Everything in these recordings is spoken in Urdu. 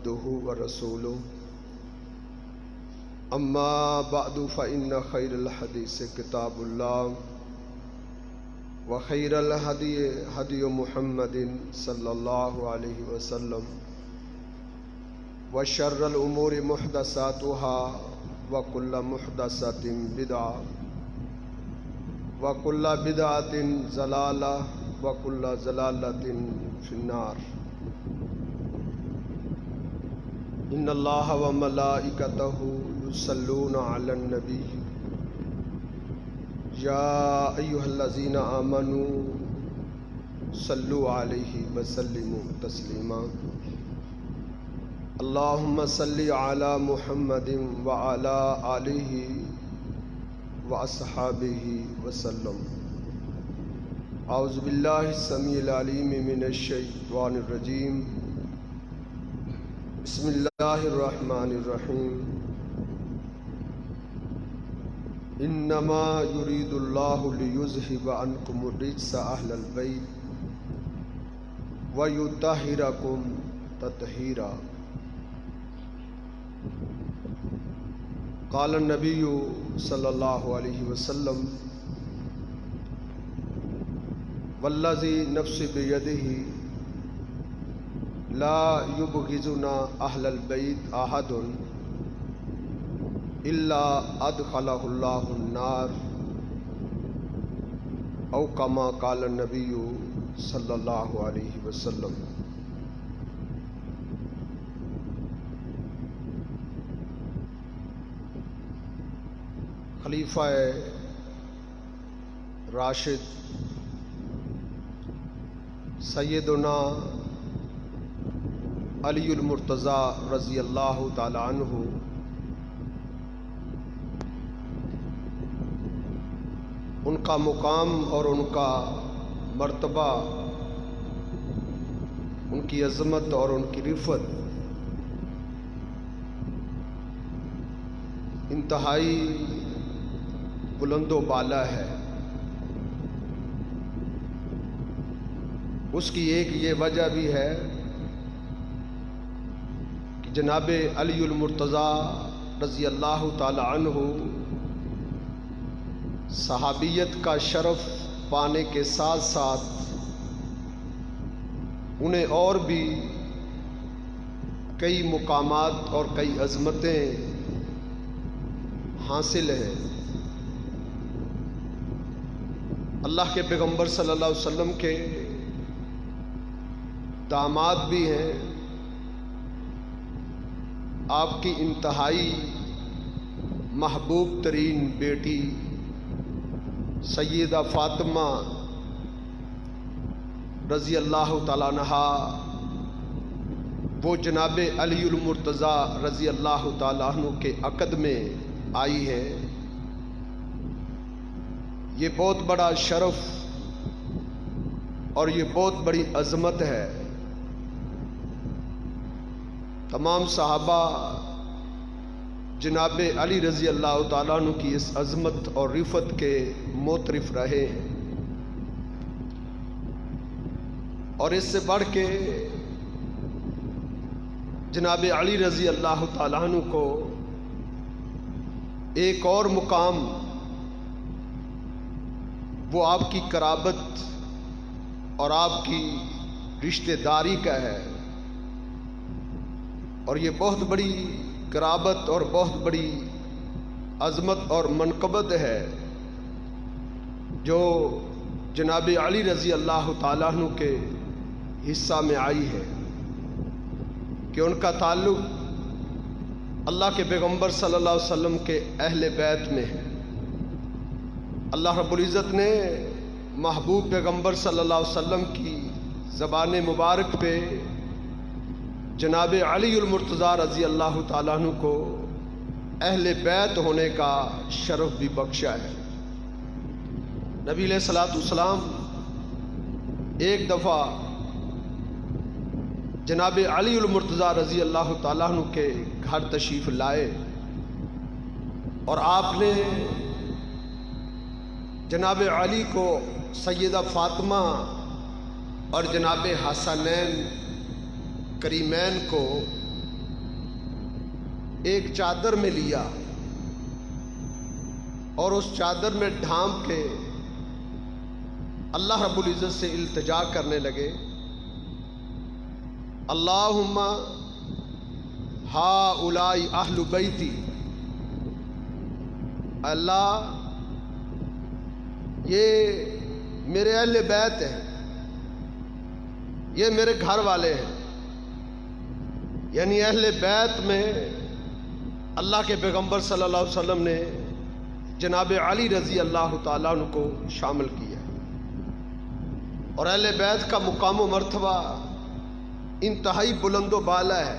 عبده ورسوله اما بعد فإن خير الحديث كتاب الله وخير الهدي هدي محمد صلى الله عليه وسلم وشر الأمور محدثاتها وكل محدثة بدعة وكل بدعة ضلالة وكل ضلالة في النار إن الله وملائكته يصلون على النبي يا أيها الذين آمنوا صلوا عليه وسلموا تسليما اللهم صل على محمد وعلى آله وأصحابه وسلم أعوذ بالله السميع العليم من الشيطان الرجيم بسم الله الرحمن الرحيم انما يريد الله ليذهب عنكم الرجس اهل البيت ويطهركم تطهيرا قال النبي صلى الله عليه وسلم والذي نفسي بيده لا يبغضنا اهل البيت احد الا ادخله الله النار او كما قال النبي صلی اللہ علیہ وسلم۔ خلیفہ راشد سیدنا علی المرتضیٰ رضی اللہ تعالی عنہ ان کا مقام اور ان کا مرتبہ، ان کی عظمت اور ان کی رفعت انتہائی بلند و بالا ہے۔ اس کی ایک یہ وجہ بھی ہے کہ جناب علی المرتضیٰ رضی اللہ تعالی عنہ صحابیت کا شرف پانے کے ساتھ ساتھ انہیں اور بھی کئی مقامات اور کئی عظمتیں حاصل ہیں۔ اللہ کے پیغمبر صلی اللہ علیہ وسلم کے داماد بھی ہیں، آپ کی انتہائی محبوب ترین بیٹی سیدہ فاطمہ رضی اللہ تعالیٰ عنہا وہ جناب علی المرتضیٰ رضی اللہ تعالیٰ عنہ کے عقد میں آئی ہے۔ یہ بہت بڑا شرف اور یہ بہت بڑی عظمت ہے۔ تمام صحابہ جناب علی رضی اللہ تعالیٰ عنہ کی اس عظمت اور رفعت کے معترف رہے ہیں، اور اس سے بڑھ کے جناب علی رضی اللہ تعالیٰ عنہ کو ایک اور مقام وہ آپ کی قرابت اور آپ کی رشتہ داری کا ہے، اور یہ بہت بڑی قرابت اور بہت بڑی عظمت اور منقبت ہے جو جناب علی رضی اللہ تعالیٰ عنہ کے حصہ میں آئی ہے، کہ ان کا تعلق اللہ کے پیغمبر صلی اللہ علیہ وسلم کے اہل بیت میں ہے۔ اللہ رب العزت نے محبوب پیغمبر صلی اللہ علیہ وسلم کی زبان مبارک پہ جناب علی المرتضیٰ رضی اللہ تعالیٰ عنہ کو اہل بیت ہونے کا شرف بھی بخشا ہے۔ نبی علیہ الصلوۃ والسلام ایک دفعہ جناب علی المرتضیٰ رضی اللہ تعالیٰ عنہ کے گھر تشریف لائے، اور آپ نے جناب علی کو سیدہ فاطمہ اور جناب حسنین کریمین کو ایک چادر میں لیا اور اس چادر میں ڈھانپ کے اللہ رب العزت سے التجا کرنے لگے، اللہم ہؤلاء اہل بیتی، اللہ یہ میرے اہل بیت ہیں، یہ میرے گھر والے ہیں۔ یعنی اہل بیت میں اللہ کے پیغمبر صلی اللہ علیہ وسلم نے جناب علی رضی اللہ تعالیٰ عنہ کو شامل کیا، اور اہل بیت کا مقام و مرتبہ انتہائی بلند و بالا ہے۔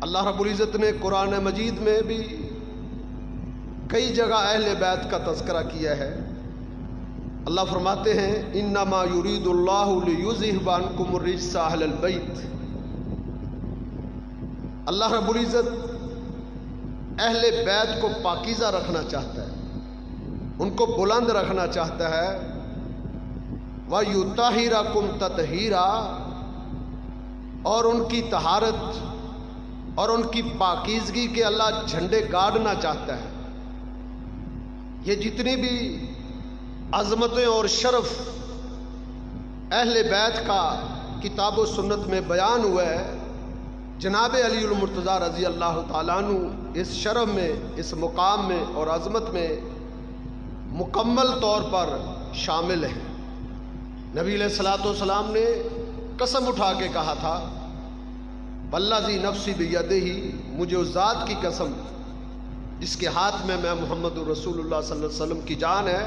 اللہ رب العزت نے قرآن مجید میں بھی کئی جگہ اہل بیت کا تذکرہ کیا ہے۔ اللہ فرماتے ہیں انما یرید اللہ لیذہب عنکم الرجس اہل البیت، اللہ رب العزت اہل بیت کو پاکیزہ رکھنا چاہتا ہے، ان کو بلند رکھنا چاہتا ہے، وَيُطَہِّرَکُمْ تَطْہِیرًا، اور ان کی طہارت اور ان کی پاکیزگی کے اللہ جھنڈے گاڑنا چاہتا ہے۔ یہ جتنی بھی عظمتیں اور شرف اہل بیت کا کتاب و سنت میں بیان ہوا ہے، جناب علی المرتضیٰ رضی اللہ تعالیٰ عنہ اس شرف میں، اس مقام میں اور عظمت میں مکمل طور پر شامل ہیں۔ نبی علیہ الصلوۃ والسلام نے قسم اٹھا کے کہا تھا، والذی نفسی بیدہ، مجھے اس ذات کی قسم جس کے ہاتھ میں محمد رسول اللہ صلی اللہ علیہ وسلم کی جان ہے،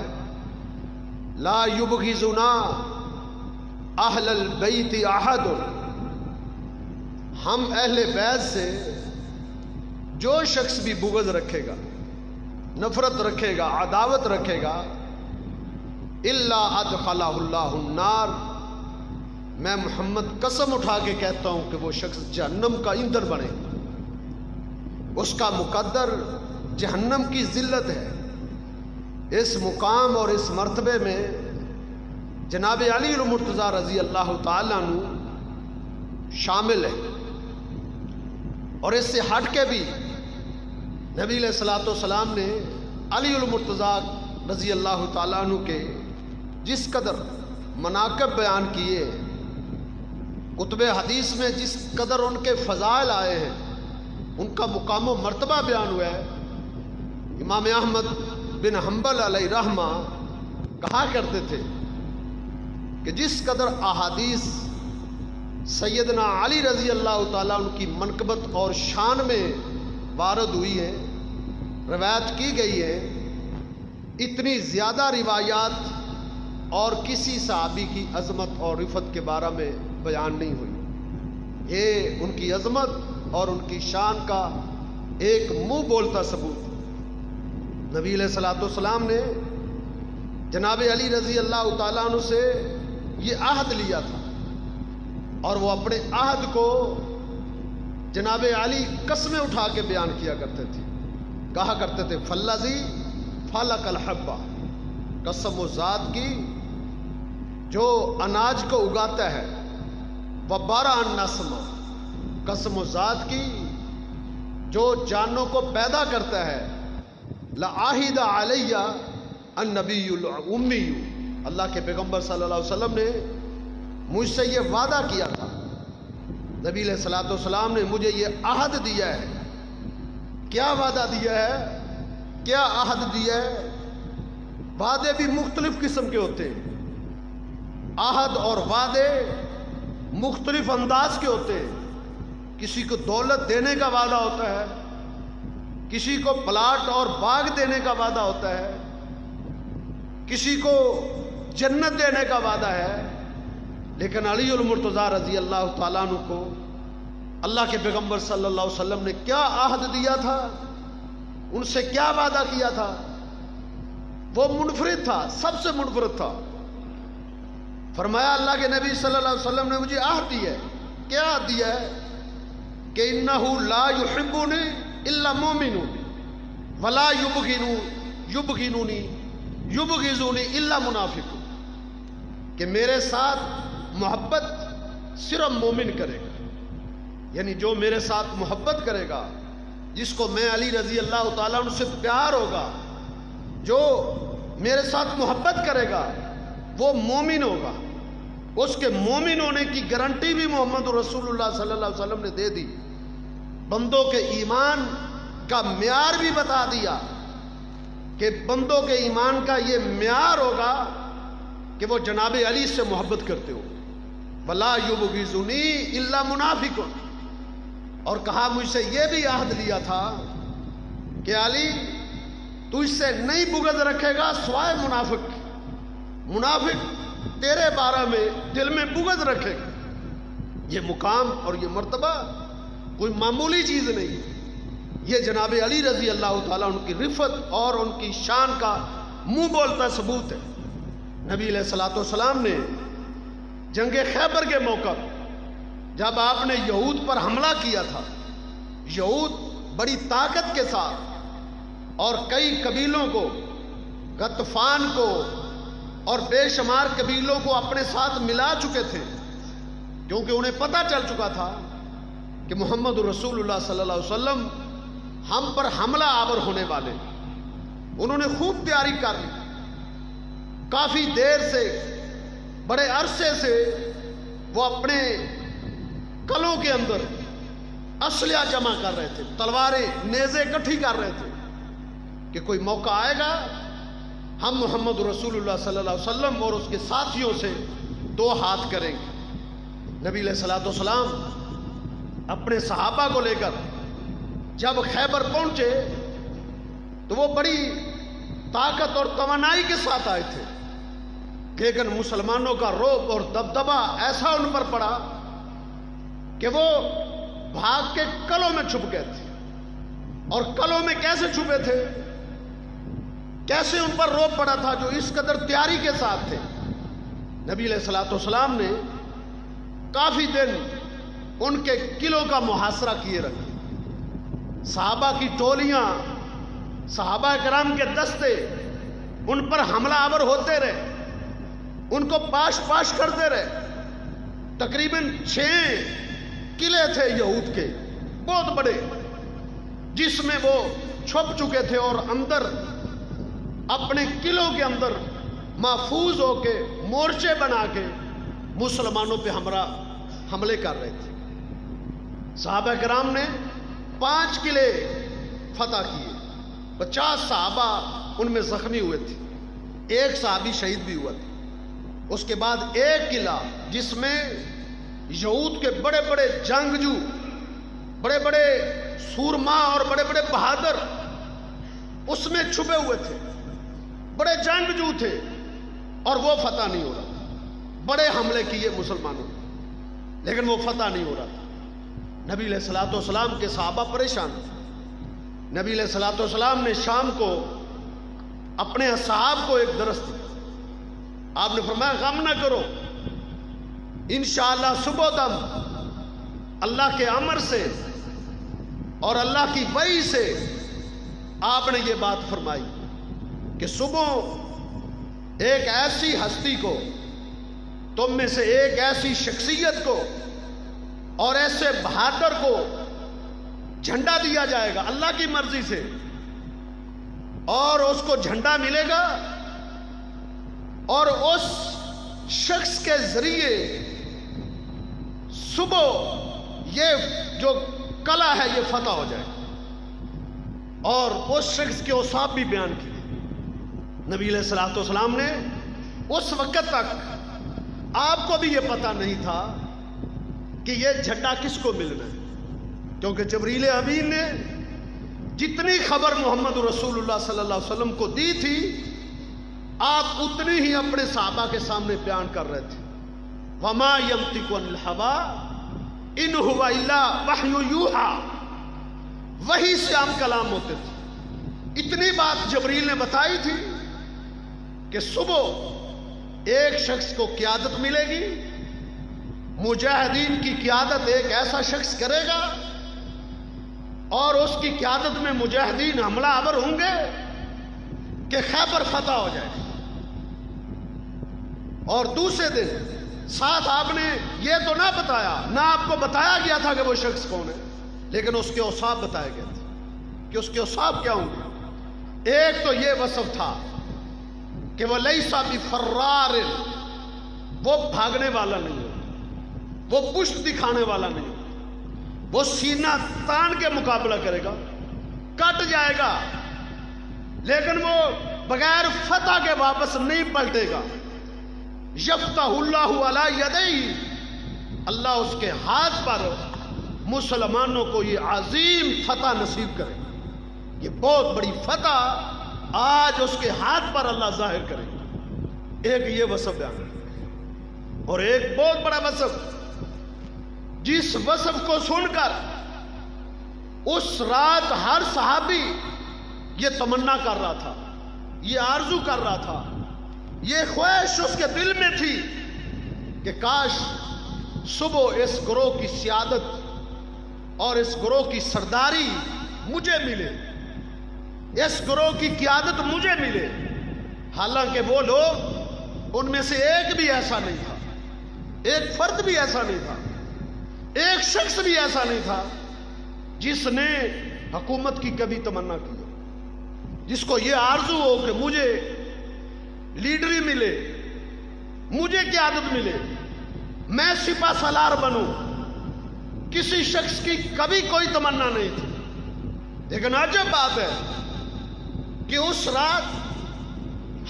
لا یبغضنا اہل البیت احد، ہم اہل بیت سے جو شخص بھی بغض رکھے گا، نفرت رکھے گا، عداوت رکھے گا، الا ادخلہ اللہ النار، میں محمد قسم اٹھا کے کہتا ہوں کہ وہ شخص جہنم کا ایندھن بنے، اس کا مقدر جہنم کی ذلت ہے۔ اس مقام اور اس مرتبے میں جناب علی المرتضیٰ رضی اللہ تعالیٰ عنہ شامل ہے، اور اس سے ہٹ کے بھی نبی علیہ الصلوۃ والسلام نے علی المرتضیٰ رضی اللہ تعالیٰ عنہ کے جس قدر مناقب بیان کیے، کتب حدیث میں جس قدر ان کے فضائل آئے ہیں، ان کا مقام و مرتبہ بیان ہوا ہے۔ امام احمد بن حنبل علیہ رحمہ کہا کرتے تھے کہ جس قدر احادیث سیدنا علی رضی اللہ تعالیٰ عنہ کی منقبت اور شان میں وارد ہوئی ہے، روایت کی گئی ہے، اتنی زیادہ روایات اور کسی صحابی کی عظمت اور رفعت کے بارے میں بیان نہیں ہوئی۔ یہ ان کی عظمت اور ان کی شان کا ایک منہ بولتا ثبوت۔ نبی علیہ الصلوۃ والسلام نے جناب علی رضی اللہ تعالیٰ عنہ سے یہ عہد لیا تھا، اور وہ اپنے عہد کو جناب علی قسمیں اٹھا کے بیان کیا کرتے تھے، کہا کرتے تھے فالذی فلق الحبہ، قسم و ذات کی جو اناج کو اگاتا ہے، وبرأ النسمہ، قسم و ذات کی جو جانوں کو پیدا کرتا ہے، لعاہد علیہ النبی الامی، اللہ کے پیغمبر صلی اللہ علیہ وسلم نے مجھ سے یہ وعدہ کیا تھا، نبی علیہ الصلوۃ والسلام نے مجھے یہ عہد دیا ہے۔ کیا وعدہ دیا ہے، کیا عہد دیا ہے؟ وعدے بھی مختلف قسم کے ہوتے ہیں، عہد اور وعدے مختلف انداز کے ہوتے ہیں۔ کسی کو دولت دینے کا وعدہ ہوتا ہے، کسی کو پلاٹ اور باغ دینے کا وعدہ ہوتا ہے، کسی کو جنت دینے کا وعدہ ہے، لیکن علی المرتضیٰ رضی اللہ تعالیٰ عنہ کو اللہ کے پیغمبر صلی اللہ علیہ وسلم نے کیا عہد دیا تھا، ان سے کیا وعدہ کیا تھا؟ وہ منفرد تھا، سب سے منفرد تھا۔ فرمایا اللہ کے نبی صلی اللہ علیہ وسلم نے مجھے عہد دیا ہے، کیا عہد دیا ہے؟ کہ انہ لا یحبنی الا مومن ولا یبغضنی الا منافق، کہ میرے ساتھ محبت صرف مومن کرے گا، یعنی جو میرے ساتھ محبت کرے گا جس کو میں علی رضی اللہ تعالیٰ عنہ سے پیار ہوگا، جو میرے ساتھ محبت کرے گا، وہ مومن ہوگا۔ اس کے مومن ہونے کی گارنٹی بھی محمد رسول اللہ صلی اللہ علیہ وسلم نے دے دی۔ بندوں کے ایمان کا معیار بھی بتا دیا کہ بندوں کے ایمان کا یہ معیار ہوگا کہ وہ جناب علی سے محبت کرتے ہو۔ وَلَا يُبْغِضُنِي إِلَّا مُنَافِقٌ، اور کہا مجھ سے یہ بھی عہد لیا تھا کہ علی تو اس سے نہیں بغض رکھے گا سوائے منافق۔ منافق تیرے بارے میں دل میں بغض رکھے گا۔ یہ مقام اور یہ مرتبہ کوئی معمولی چیز نہیں، یہ جناب علی رضی اللہ تعالیٰ ان کی رفت اور ان کی شان کا منہ بولتا ثبوت ہے۔ نبی علیہ الصلوۃ والسلام نے جنگ خیبر کے موقع جب آپ نے یہود پر حملہ کیا تھا، یہود بڑی طاقت کے ساتھ اور کئی قبیلوں کو، غطفان کو اور بے شمار قبیلوں کو اپنے ساتھ ملا چکے تھے، کیونکہ انہیں پتہ چل چکا تھا کہ محمد رسول اللہ صلی اللہ علیہ وسلم ہم پر حملہ آور ہونے والے۔ انہوں نے خوب تیاری کر لی، کافی دیر سے، بڑے عرصے سے وہ اپنے کلوں کے اندر اسلحہ جمع کر رہے تھے، تلواریں، نیزے اکٹھی کر رہے تھے کہ کوئی موقع آئے گا ہم محمد رسول اللہ صلی اللہ علیہ وسلم اور اس کے ساتھیوں سے دو ہاتھ کریں گے۔ نبی علیہ الصلوۃ والسلام اپنے صحابہ کو لے کر جب خیبر پہنچے تو وہ بڑی طاقت اور توانائی کے ساتھ آئے تھے، لیکن مسلمانوں کا رعب اور دبدبا ایسا ان پر پڑا کہ وہ بھاگ کے کلوں میں چھپ گئے تھے۔ اور کلوں میں کیسے چھپے تھے، کیسے ان پر رعب پڑا تھا جو اس قدر تیاری کے ساتھ تھے۔ نبی علیہ الصلوۃ والسلام نے کافی دن ان کے قلعوں کا محاصرہ کیے رکھا، صحابہ کی ٹولیاں، صحابہ کرام کے دستے ان پر حملہ آور ہوتے رہے، ان کو پاش پاش کرتے رہے۔ تقریباً 6 قلعے تھے یہود کے بہت بڑے، جس میں وہ چھپ چکے تھے اور اندر اپنے قلعوں کے اندر محفوظ ہو کے مورچے بنا کے مسلمانوں پہ حملے کر رہے تھے۔ صحابہ کرام نے 5 قلعے فتح کیے، 50 صحابہ ان میں زخمی ہوئے تھے، 1 صحابی شہید بھی ہوا تھا۔ اس کے بعد 1 قلعہ جس میں یہود کے بڑے بڑے جنگجو، بڑے بڑے سورما اور بڑے بڑے بہادر اس میں چھپے ہوئے تھے، بڑے جنگجو تھے، اور وہ فتح نہیں ہو رہا تھا۔ بڑے حملے کیے مسلمانوں نے لیکن وہ فتح نہیں ہو رہا تھا۔ نبی علیہ الصلوۃ والسلام کے صحابہ پریشان تھے۔ نبی علیہ الصلوۃ والسلام نے شام کو اپنے اصحاب کو ایک درس دی۔ آپ نے فرمایا غم نہ کرو، انشاءاللہ صبح دم اللہ کے امر سے اور اللہ کی وحی سے آپ نے یہ بات فرمائی کہ صبح ایک ایسی ہستی کو، تم میں سے ایک ایسی شخصیت کو اور ایسے بہادر کو جھنڈا دیا جائے گا اللہ کی مرضی سے، اور اس کو جھنڈا ملے گا اور اس شخص کے ذریعے صبح یہ جو کلا ہے یہ فتح ہو جائے گا۔ اور اس شخص کے اوصاف بھی بیان کیے۔ نبی علیہ الصلوۃ والسلام نے اس وقت تک آپ کو بھی یہ پتہ نہیں تھا کہ یہ جھنڈا کس کو ملنا ہے، کیونکہ جبریل امین نے جتنی خبر محمد رسول اللہ صلی اللہ علیہ وسلم کو دی تھی آپ اتنی ہی اپنے صحابہ کے سامنے بیان کر رہے تھے۔ وما ينطق عن الهوى ان هو الا وحی یوحى، وحی سے ہم کلام ہوتے تھے۔ اتنی بات جبریل نے بتائی تھی کہ صبح ایک شخص کو قیادت ملے گی، مجاہدین کی قیادت ایک ایسا شخص کرے گا اور اس کی قیادت میں مجاہدین حملہ آور ہوں گے کہ خیبر فتح ہو جائے گا۔ اور دوسرے دن ساتھ آپ نے یہ تو نہ بتایا، نہ آپ کو بتایا گیا تھا کہ وہ شخص کون ہے، لیکن اس کے اوصاف بتائے گئے تھے۔ کہ اس کے اوصاف کیا ہوں گے؟ ایک تو یہ وصف تھا کہ وہ لیسا بفرار، وہ بھاگنے والا نہیں ہو، وہ پشت دکھانے والا نہیں ہو، وہ سینہ تان کے مقابلہ کرے گا، کٹ جائے گا، لیکن وہ بغیر فتح کے واپس نہیں پلٹے گا۔ یفتح اللہ علی یدیہ، اللہ اس کے ہاتھ پر مسلمانوں کو یہ عظیم فتح نصیب کرے، یہ بہت بڑی فتح آج اس کے ہاتھ پر اللہ ظاہر کرے۔ ایک یہ وصف بیان ہے، اور ایک بہت بڑا وصف، جس وصف کو سن کر اس رات ہر صحابی یہ تمنا کر رہا تھا، یہ آرزو کر رہا تھا، یہ خواہش اس کے دل میں تھی کہ کاش صبح اس گروہ کی سیادت اور اس گروہ کی سرداری مجھے ملے، اس گروہ کی قیادت مجھے ملے۔ حالانکہ وہ لوگ، ان میں سے ایک بھی ایسا نہیں تھا، ایک فرد بھی ایسا نہیں تھا، ایک شخص بھی ایسا نہیں تھا جس نے حکومت کی کبھی تمنا کی، جس کو یہ آرزو ہو کہ مجھے لیڈری ملے، مجھے قیادت ملے، میں سپہ سالار بنوں۔ کسی شخص کی کبھی کوئی تمنا نہیں تھی، لیکن عجب بات ہے کہ اس رات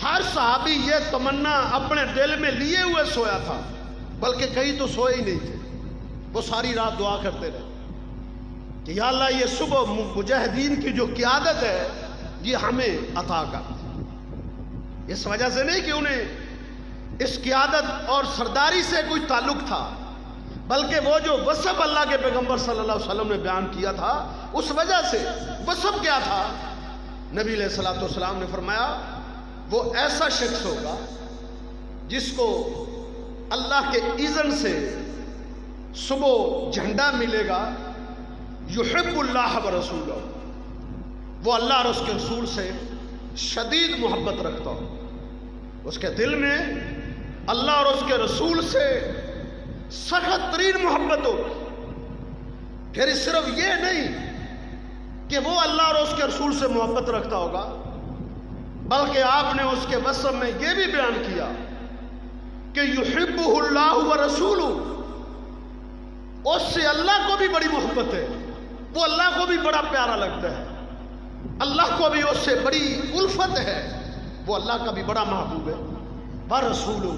ہر صحابی یہ تمنا اپنے دل میں لیے ہوئے سویا تھا، بلکہ کئی تو سوئے ہی نہیں تھے، وہ ساری رات دعا کرتے رہے کہ یا اللہ یہ صبح مجاہدین کی جو قیادت ہے یہ ہمیں عطا کر۔ اس وجہ سے نہیں کہ انہیں اس قیادت اور سرداری سے کوئی تعلق تھا، بلکہ وہ جو وصف اللہ کے پیغمبر صلی اللہ علیہ وسلم نے بیان کیا تھا اس وجہ سے۔ وصف کیا تھا؟ نبی علیہ الصلوۃ والسلام نے فرمایا وہ ایسا شخص ہوگا جس کو اللہ کے اذن سے صبح جھنڈا ملے گا، یحب اللہ ورسولہ، وہ اللہ اور اس کے رسول سے شدید محبت رکھتا ہو، اس کے دل میں اللہ اور اس کے رسول سے سخت ترین محبت ہو۔ پھر صرف یہ نہیں کہ وہ اللہ اور اس کے رسول سے محبت رکھتا ہوگا، بلکہ آپ نے اس کے وصف میں یہ بھی بیان کیا کہ یحبہ اللہ ورسولہ، اس سے اللہ کو بھی بڑی محبت ہے، وہ اللہ کو بھی بڑا پیارا لگتا ہے، اللہ کو بھی اس سے بڑی الفت ہے، وہ اللہ کا بھی بڑا محبوب ہے۔ ورسولہ،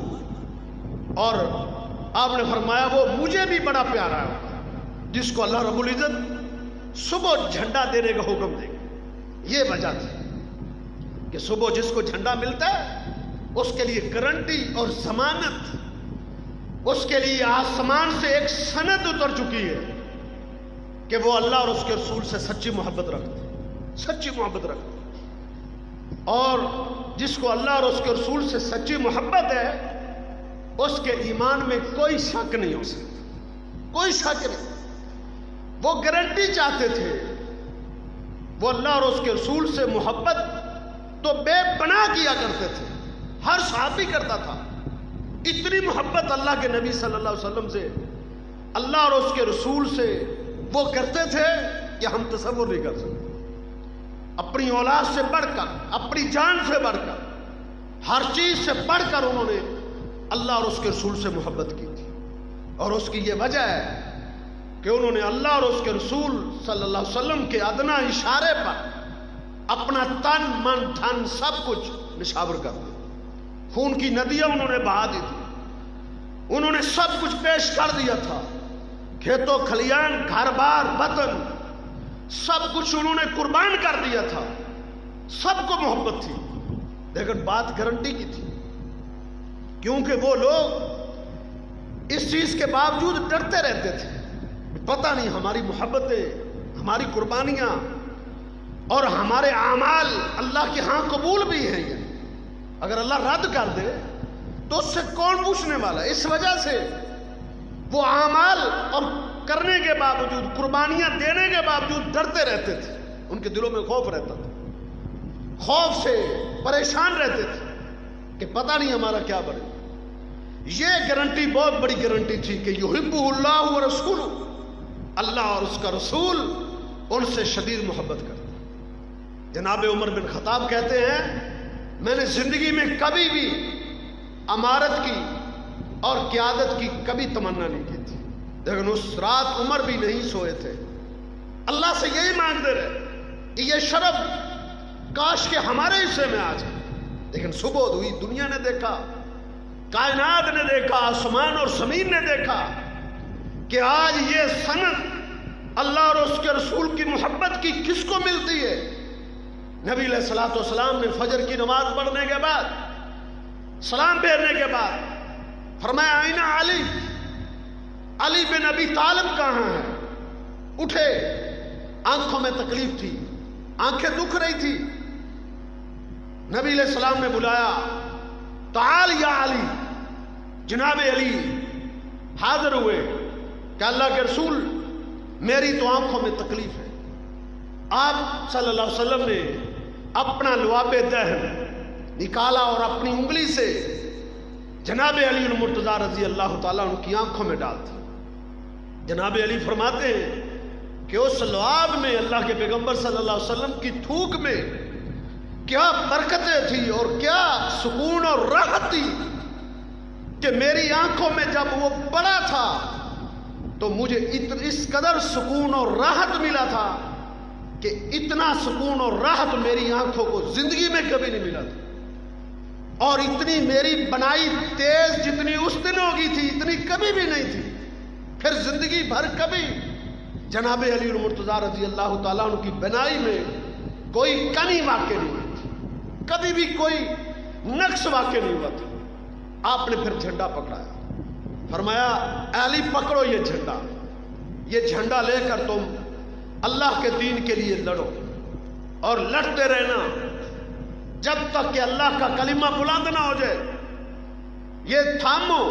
اور آپ نے فرمایا وہ مجھے بھی بڑا پیارا ہے، جس کو اللہ رب العزت صبح جھنڈا دینے کا حکم دے گا۔ یہ وجہ تھی کہ صبح جس کو جھنڈا ملتا ہے اس کے لیے گارنٹی اور ضمانت، اس کے لیے آسمان سے ایک سند اتر چکی ہے کہ وہ اللہ اور اس کے رسول سے سچی محبت رکھتے، سچی محبت رکھتے۔ اور جس کو اللہ اور اس کے رسول سے سچی محبت ہے اس کے ایمان میں کوئی شک نہیں ہو سکتا، کوئی شک نہیں۔ وہ گارنٹی چاہتے تھے، وہ اللہ اور اس کے رسول سے محبت تو بے پناہ کیا کرتے تھے، ہر صحابی کرتا تھا۔ اتنی محبت اللہ کے نبی صلی اللہ علیہ وسلم سے، اللہ اور اس کے رسول سے وہ کرتے تھے کہ ہم تصور نہیں کر سکتے۔ اپنی اولاد سے بڑھ کر، اپنی جان سے بڑھ کر، ہر چیز سے بڑھ کر انہوں نے اللہ اور اس کے رسول سے محبت کی تھی۔ اور اس کی یہ وجہ ہے کہ انہوں نے اللہ اور اس کے رسول صلی اللہ علیہ وسلم کے ادنا اشارے پر اپنا تن من دھن سب کچھ نشاور کر دیا، خون کی ندیاں انہوں نے بہا دی تھی، انہوں نے سب کچھ پیش کر دیا تھا، کھیتوں کھلیان، گھر بار، وطن، سب کچھ انہوں نے قربان کر دیا تھا، سب کو محبت تھی، لیکن بات گارنٹی کی تھی، کیونکہ وہ لوگ اس چیز کے باوجود ڈرتے رہتے تھے، پتہ نہیں ہماری محبتیں، ہماری قربانیاں اور ہمارے اعمال اللہ کے ہاں قبول بھی ہیں، اگر اللہ رد کر دے تو اس سے کون پوچھنے والا ہے؟ اس وجہ سے وہ اعمال اور کرنے کے باوجود، قربانیاں دینے کے باوجود ڈرتے رہتے تھے، ان کے دلوں میں خوف رہتا تھا، خوف سے پریشان رہتے تھے کہ پتہ نہیں ہمارا کیا بنے۔ یہ گارنٹی بہت بڑی گارنٹی تھی کہ یحبہ اللہ ورسولہ، اللہ اور اس کا رسول ان سے شدید محبت کرتے۔ جناب عمر بن خطاب کہتے ہیں میں نے زندگی میں کبھی بھی امارت کی اور قیادت کی کبھی تمنا نہیں کی تھی، لیکن اس رات عمر بھی نہیں سوئے تھے، اللہ سے یہی مانگتے رہے کہ یہ شرف کاش کے ہمارے حصے میں آ جائے۔ لیکن صبح ہوئی، دنیا نے دیکھا، کائنات نے دیکھا، آسمان اور زمین نے دیکھا کہ آج یہ سند اللہ اور اس کے رسول کی محبت کی کس کو ملتی ہے۔ نبی علیہ الصلوۃ والسلام نے فجر کی نماز پڑھنے کے بعد، سلام پھیرنے کے بعد فرمایا آئین علی، علی بن ابی طالب کہاں ہے؟ اٹھے، آنکھوں میں تکلیف تھی، آنکھیں دکھ رہی تھی۔ نبی علیہ السلام نے بلایا، تعال یا علی، جناب علی حاضر ہوئے کہ اللہ کے رسول میری تو آنکھوں میں تکلیف ہے۔ آپ صلی اللہ علیہ وسلم نے اپنا لعاب دہن نکالا اور اپنی انگلی سے جناب علی المرتضیٰ رضی اللہ تعالیٰ ان کی آنکھوں میں ڈال دی۔ جناب علی فرماتے ہیں کہ اس لعاب میں اللہ کے پیغمبر صلی اللہ علیہ وسلم کی تھوک میں کیا برکتیں تھی اور کیا سکون اور راحت تھی کہ میری آنکھوں میں جب وہ پڑا تھا تو مجھے اس قدر سکون اور راحت ملا تھا کہ اتنا سکون اور راحت میری آنکھوں کو زندگی میں کبھی نہیں ملا تھا، اور اتنی میری بنائی تیز جتنی اس دن ہوگی تھی اتنی کبھی بھی نہیں تھی۔ پھر زندگی بھر کبھی جناب علی المرتضیٰ رضی اللہ تعالیٰ عنہ کی بنائی میں کوئی کمی واقع نہیں ہوئی تھی، کبھی بھی کوئی نقص واقع نہیں ہوا تھا۔ آپ نے پھر جھنڈا پکڑایا، فرمایا علی پکڑو یہ جھنڈا لے کر تم اللہ کے دین کے لیے لڑو اور لڑتے رہنا جب تک کہ اللہ کا کلمہ بلند نہ ہو جائے۔ یہ تھامو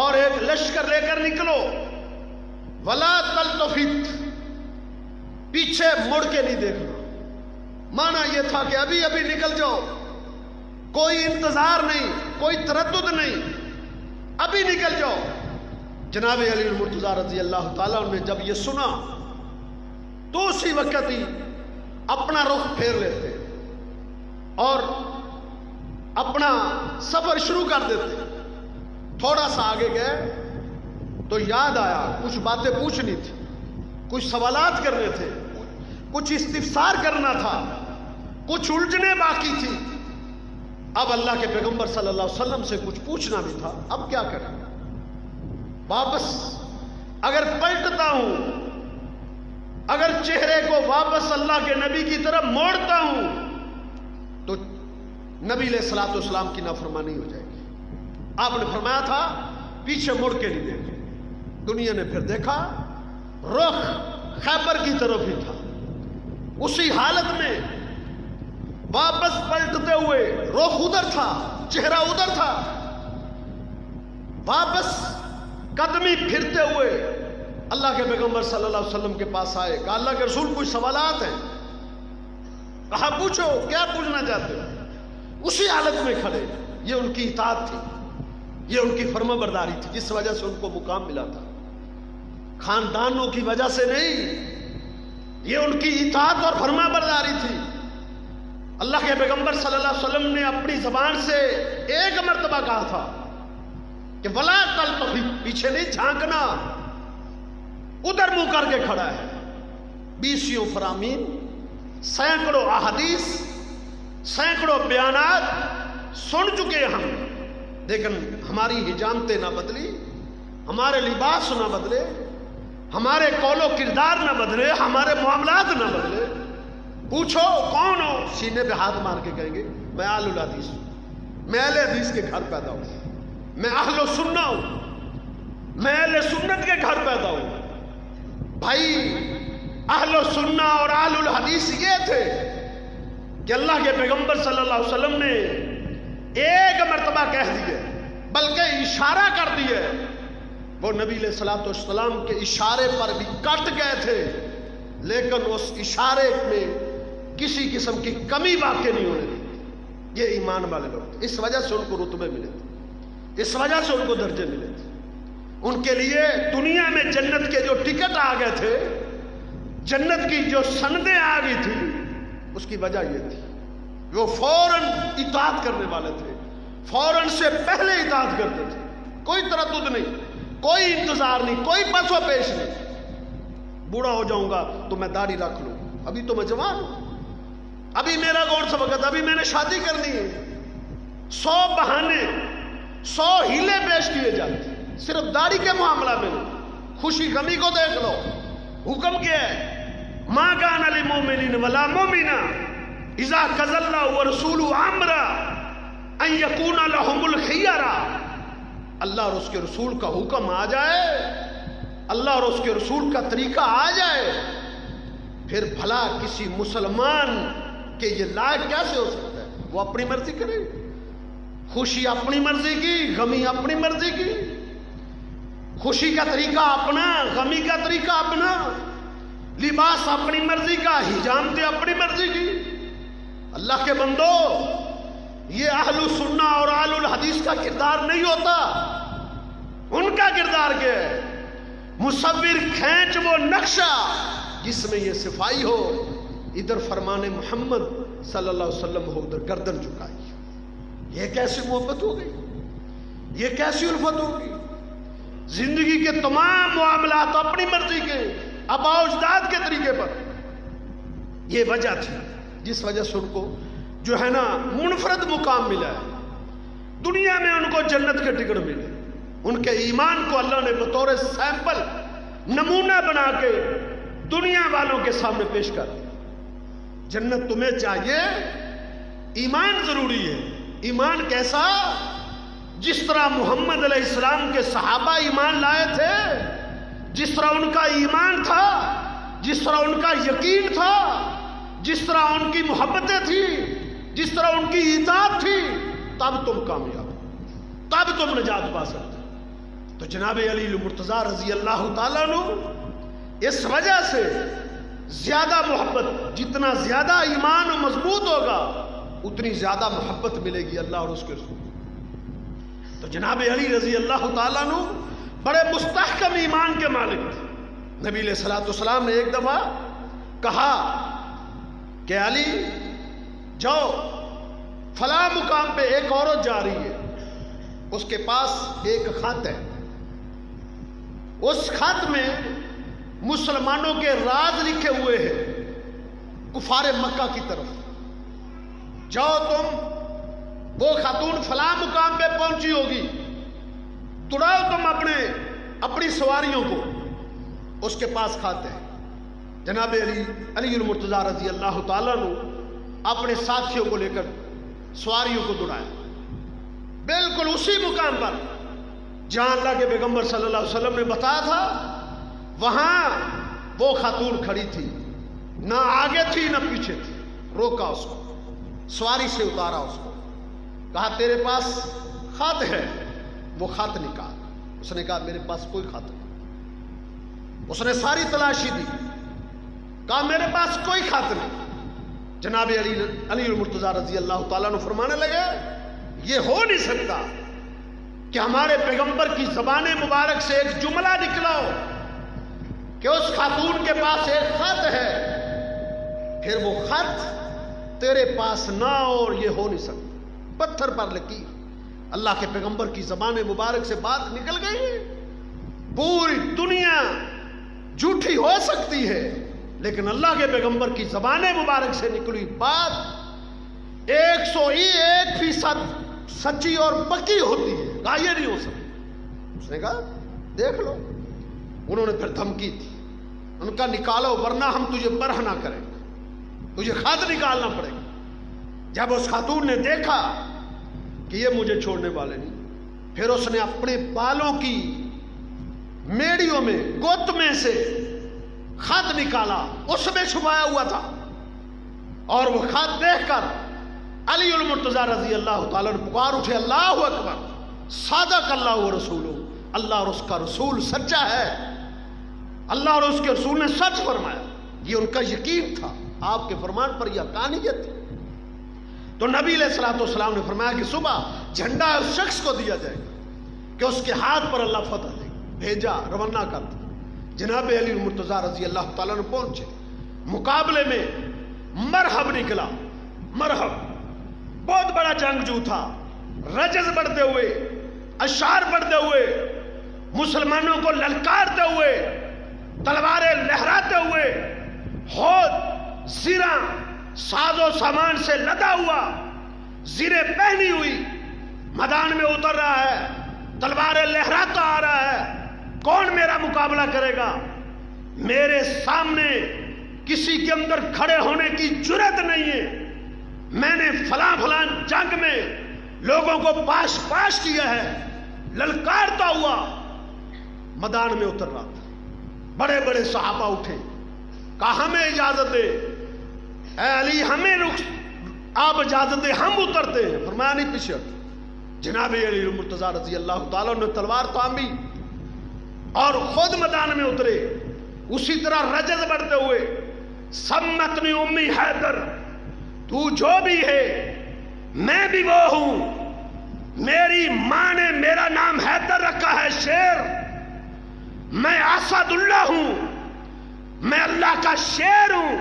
اور ایک لشکر لے کر نکلو، ولا تلتفت، پیچھے مڑ کے نہیں دیکھنا۔ مانا یہ تھا کہ ابھی ابھی نکل جاؤ، کوئی انتظار نہیں، کوئی تردد نہیں، ابھی نکل جاؤ۔ جناب علی المرتضیٰ رضی اللہ تعالیٰ نے جب یہ سنا تو اسی وقت ہی اپنا رخ پھیر لیتے اور اپنا سفر شروع کر دیتے۔ تھوڑا سا آگے گئے تو یاد آیا کچھ باتیں پوچھنی تھی، کچھ سوالات کرنے تھے، کچھ استفسار کرنا تھا، کچھ الجھنیں باقی تھی۔ اب اللہ کے پیغمبر صلی اللہ علیہ وسلم سے کچھ پوچھنا بھی تھا، اب کیا کریں؟ واپس اگر پلٹتا ہوں، اگر چہرے کو واپس اللہ کے نبی کی طرف موڑتا ہوں تو نبی علیہ الصلوۃ والسلام کی نافرمانی ہو جائے گی۔ آپ نے فرمایا تھا پیچھے مڑ کے نہیں دیکھیں۔ دنیا نے پھر دیکھا، رخ خیبر کی طرف ہی تھا، اسی حالت میں واپس پلٹتے ہوئے رخ ادھر تھا، چہرہ ادھر تھا، واپس قدمی پھرتے ہوئے اللہ کے پیغمبر صلی اللہ علیہ وسلم کے پاس آئے، کہا اللہ کے رسول کچھ سوالات ہیں۔ کہا پوچھو، کیا پوچھنا چاہتے ہو؟ اسی حالت میں کھڑے۔ یہ ان کی اطاعت تھی، یہ ان کی فرما برداری تھی جس وجہ سے ان کو مقام ملا تھا، خاندانوں کی وجہ سے نہیں، یہ ان کی اطاعت اور فرما برداری تھی۔ اللہ کے پیغمبر صلی اللہ علیہ وسلم نے اپنی زبان سے ایک مرتبہ کہا تھا کہ ولا تلتفت، پیچھے نہیں جھانکنا، ادھر منہ کر کے کھڑا ہے۔ 20 فرامین، سینکڑوں احادیث، سینکڑوں بیانات سن چکے ہم، لیکن ہماری حجامتیں نہ بدلی، ہمارے لباس نہ بدلے، ہمارے قول و کردار نہ بدلے، ہمارے معاملات نہ بدلے۔ پوچھو کون ہو، سینے پہ ہاتھ مار کے کہیں گے میں اہل الحدیث ہوں، میں اہل حدیث کے گھر پیدا ہوں، میں اہل سنہ ہوں، میں اہل سنت کے گھر پیدا ہوں۔ بھائی اہل سنہ اور اہل الحدیث یہ تھے کہ اللہ کے پیغمبر صلی اللہ علیہ وسلم نے ایک مرتبہ کہہ دیے، بلکہ اشارہ کر دیے، وہ نبی علیہ الصلوۃ والسلام کے اشارے پر بھی کٹ گئے تھے، لیکن اس اشارے میں کسی قسم کی کمی واقع نہیں ہونے دی۔ یہ ایمان والے لوگ تھے، اس وجہ سے ان کو رتبے ملے تھے، اس وجہ سے ان کو درجے ملے تھے۔ ان کے لیے دنیا میں جنت کے جو ٹکٹ آ گئے تھے، جنت کی جو سندیں آ گئی تھی، اس کی وجہ یہ تھی وہ فوراً اطاعت کرنے والے تھے، فوراً سے پہلے اطاعت کرتے تھے، کوئی تردد نہیں، کوئی انتظار نہیں، کوئی پس و پیش نہیں۔ بوڑھا ہو جاؤں گا تو میں داڑھی رکھ لوں، ابھی تو میں جوان ہوں، ابھی میرا غور سے وقت، ابھی میں نے شادی کرنی ہے۔ 100 بہانے، 100 ہیلے پیش کیے جاتے، صرف داڑھی کے معاملہ میں نہیں۔ خوشی غمی کو دیکھ لو، حکم کیا ہے، ما کان للمؤمنین ولا مؤمنہ اذا قضى اللہ ورسولہ امرا ان یکون لہم الخیرہ۔ اللہ اور اس کے رسول کا حکم آ جائے، اللہ اور اس کے رسول کا طریقہ آ جائے، پھر بھلا کسی مسلمان کے یہ لائق کیسے ہو سکتا ہے؟ وہ اپنی مرضی کرے، خوشی اپنی مرضی کی، غمی اپنی مرضی کی، خوشی کا طریقہ اپنا، غمی کا طریقہ اپنا، لباس اپنی مرضی کا، حجامتیں اپنی مرضی کی۔ اللہ کے بندو، یہ اہل السنہ اور اہل الحدیث کا کردار نہیں ہوتا۔ ان کا کردار کیا ہے؟ مصور کھینچ وہ نقشہ جس میں یہ صفائی ہو، ادھر فرمان محمد صلی اللہ علیہ وسلم ہو، ادھر گردن جھکائی۔ یہ کیسی محبت ہو گئی، یہ کیسی الفت ہو گئی؟ زندگی کے تمام معاملات اپنی مرضی کے، آباء و اجداد کے طریقے پر۔ یہ وجہ تھی جس وجہ سے ان کو جو ہے نا منفرد مقام ملا ہے، دنیا میں ان کو جنت کے ٹکٹ ملے۔ ان کے ایمان کو اللہ نے بطور سیمپل، نمونہ بنا کے دنیا والوں کے سامنے پیش کر دیا۔ جنت تمہیں چاہیے، ایمان ضروری ہے۔ ایمان کیسا؟ جس طرح محمد علیہ السلام کے صحابہ ایمان لائے تھے، جس طرح ان کا ایمان تھا، جس طرح ان کا یقین تھا، جس طرح ان کی محبتیں تھیں، جس طرح ان کی اطاعت تھی، تب تم کامیاب، تب تم نجات پا سکتے۔ تو جناب علی المرتضیٰ رضی اللہ تعالیٰ عنہ اس وجہ سے زیادہ محبت، جتنا زیادہ ایمان مضبوط ہوگا اتنی زیادہ محبت ملے گی اللہ اور اس کے رسول۔ تو جناب علی رضی اللہ تعالیٰ عنہ بڑے مستحکم ایمان کے مالک تھے۔ نبی علیہ الصلوۃ والسلام نے ایک دفعہ کہا کہ علی جاؤ، فلاں مقام پہ ایک عورت جا رہی ہے، اس کے پاس ایک خط ہے، اس خط میں مسلمانوں کے راز لکھے ہوئے ہیں کفار مکہ کی طرف۔ جاؤ تم، وہ خاتون فلاں مقام پہ پہنچی ہوگی، دوڑاؤ تم اپنی سواریوں کو، اس کے پاس خط ہے۔ جناب علی المرتضیٰ رضی اللہ تعالیٰ نے اپنے ساتھیوں کو لے کر سواریوں کو دوڑایا، بالکل اسی مقام پر جہاں اللہ کے پیغمبر صلی اللہ علیہ وسلم نے بتایا تھا، وہاں وہ خاتون کھڑی تھی، نہ آگے تھی نہ پیچھے تھی۔ روکا اس کو، سواری سے اتارا اس کو، کہا تیرے پاس خط ہے؟ وہ خط نکال۔ اس نے کہا میرے پاس کوئی خط نہیں۔ اس نے ساری تلاشی دی، کہا میرے پاس کوئی خط نہیں۔ جناب علی المرتضیٰ رضی اللہ تعالیٰ عنہ فرمانے لگے یہ ہو نہیں سکتا کہ ہمارے پیغمبر کی زبان مبارک سے ایک جملہ نکلا ہو کہ اس خاتون کے پاس ایک خط ہے، پھر وہ خط تیرے پاس نہ ہو، اور یہ ہو نہیں سکتا۔ پتھر پر لکیر، اللہ کے پیغمبر کی زبان مبارک سے بات نکل گئی۔ پوری دنیا جھوٹی ہو سکتی ہے، لیکن اللہ کے پیغمبر کی زبان مبارک سے نکلی بات 101% سچی اور پکی ہوتی ہے، غائب نہیں ہو سکتی۔ اس نے کہا دیکھ لو۔ انہوں نے پھر دھمکی دی، ان کا نکالو ورنہ ہم تجھے برہ نہ کریں گے، تجھے خط نکالنا پڑے گا۔ جب اس خاتون نے دیکھا کہ یہ مجھے چھوڑنے والے نہیں، پھر اس نے اپنے بالوں کی میڑیوں میں، گوت میں سے خط نکالا، اس میں چھپایا ہوا تھا، اور وہ خط دیکھ کر علی المرتضیٰ رضی اللہ تعالیٰ نے پکار اٹھے اللہ اکبر، صادق اللہ و رسولہ، اللہ اور اس کا رسول سچا ہے، اللہ اور اس کے رسول نے سچ فرمایا۔ یہ ان کا یقین تھا، آپ کے فرمان پر یہ حقانیت تھی۔ تو نبی علیہ الصلوۃ والسلام نے فرمایا کہ صبح جھنڈا اس شخص کو دیا جائے گا کہ اس کے ہاتھ پر اللہ فتح دے گا۔ بھیجا، روانہ کر دیا۔ جناب علی المرتضیٰ رضی اللہ تعالیٰ نے پہنچے، مقابلے میں مرحب نکلا، مرحب بہت بڑا جنگجو تھا، رجز بڑھتے ہوئے، اشعار پڑھتے ہوئے، مسلمانوں کو للکارتے ہوئے، تلواریں لہراتے ہوئے، ہود زیرہ ساز و سامان سے لدا ہوا، زیریں پہنی ہوئی میدان میں اتر رہا ہے، تلواریں لہراتا آ رہا ہے۔ کون میرا مقابلہ کرے گا؟ میرے سامنے کسی کے اندر کھڑے ہونے کی جرات نہیں ہے، میں نے فلاں فلاں جنگ میں لوگوں کو پاش پاش کیا ہے، للکارتا ہوا میدان میں اتر رہا تھا۔ بڑے بڑے صحابہ اٹھے، کہا ہمیں اجازت دے، اے علی ہمیں آپ اجازت دے، ہم اترتے ہیں۔ فرمایا نہیں پیچھے۔ جناب علی المرتضیٰ رضی اللہ تعالیٰ نے تلوار تھامی اور خود میدان میں اترے۔ اسی طرح رجز بڑھتے ہوئے، سمتنی امی حیدر، تو جو بھی ہے میں بھی وہ ہوں، میری ماں نے میرا نام حیدر رکھا ہے، شیر، میں اسد اللہ ہوں، میں اللہ کا شیر ہوں،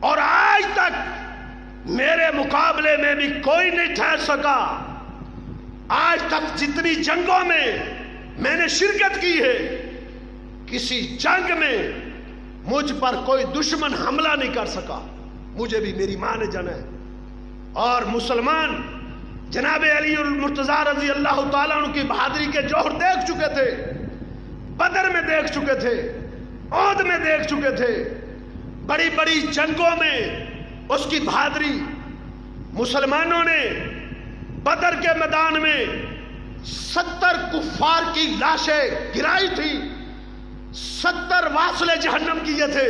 اور آج تک میرے مقابلے میں بھی کوئی نہیں ٹھہر سکا۔ آج تک جتنی جنگوں میں نے شرکت کی ہے، کسی جنگ میں مجھ پر کوئی دشمن حملہ نہیں کر سکا، مجھے بھی میری ماں نے جانا ہے۔ اور مسلمان جناب علی المرتضیٰ رضی اللہ تعالیٰ عنہ کی بہادری کے جوہر دیکھ چکے تھے، بدر میں دیکھ چکے تھے، عہد میں دیکھ چکے تھے، بڑی بڑی جنگوں میں اس کی بہادری۔ مسلمانوں نے بدر کے میدان میں 70 کفار کی لاشیں گرائی تھی، 70 واصلے جہنم کیے تھے،